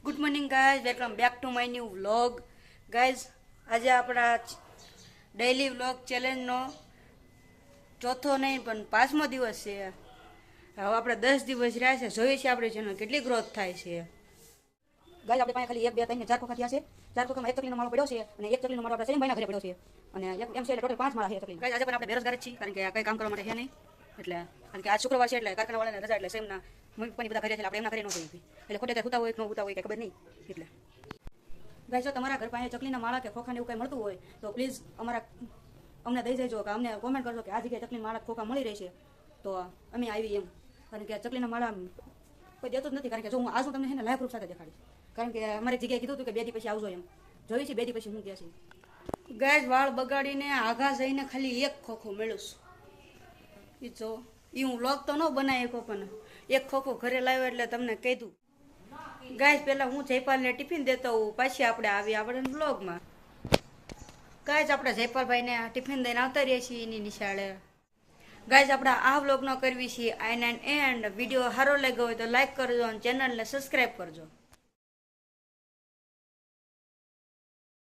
Good morning guys, welcome back to my new vlog. Guys, આજે આપણા daily vlog ચેલેન્જનો ચોથો નહીં પણ 5મો દિવસ છે. હવે આપણે 10 દિવસ રહ્યા છે. જોઈએ છીએ આપણી ચેનલ કેટલી ગ્રોથ થાય છે. ગાઈઝ, આપણે પાસે ખાલી 1 2 3 4 ખોખા થયા છે. 4 ખોખામાં 1 ચકલીનો માળો પડ્યો છે અને 1 ચકલીનો માળો આપણે સલીમભાઈના ઘરે પડ્યો છે અને એમ છે એટલે ટોટલ 5 માળા છે ચકલી. ગાઈઝ, આજે પણ આપણે બેરોજગાર જ છીએ કારણ કે કંઈ કામ કરવા માટે છે નહીં. એટલે કારણ કે આજ શુક્રવાર છે એટલે કારખાનાવાળાને રજા એટલે સેમના મમ્મી પપ્પાની બધા ઘરે છે એટલે આપણે એમના ઘરે ન જઈએ એટલે ખોટે ત્યાં હોય કે ન હોતા હોય કંઈ ખબર નહીં. એટલે ગાઈઝ, જો તમારા ઘર પાસે ચકલીના માળા કે ખોખાને એવું કંઈ મળતું હોય તો પ્લીઝ અમને દઈ દેજો કે અમને કોમેન્ટ કરજો કે આ જગ્યાએ ચકલીના માળા ખોખા મળી રહેશે તો અમે આવી એમ. કારણ કે ચકલીના માળા કોઈ દેતું જ નથી. કારણ કે જો હું આજ તમને છે ને લાઈવ પ્રૂફ સાથે દેખાડીશ. કારણ કે અમારે એક જગ્યાએ કીધું હતું કે 2 દી પછી આવજો એમ. જોઈ છે 2 દી પછી હું કહે છે. ગાઈઝ, વાળ બગાડીને આઘા જઈને ખાલી 1 ખોખો મેળવું એ જો એ હું વ્લોગ તો ન બનાવી શકો પણ 1 ખોખો ઘરે લાવ્યો એટલે તમને કીધું. ગાઈઝ, પહેલાં હું જયપાલને ટિફિન દેતો હોઉં પછી આપણે આપણે વ્લોગમાં. ગાઈઝ, આપણે જયપાલભાઈને ટિફિન દઈને આવતા રહીએ છીએ એની નિશાળે. ગાઈઝ, આપણે આ વ્લોગ ન કરવી છીએ આઈ એન્ડ વિડીયો સારો લાગ્યો હોય તો લાઈક કરજો અને ચેનલને સબસ્ક્રાઈબ કરજો.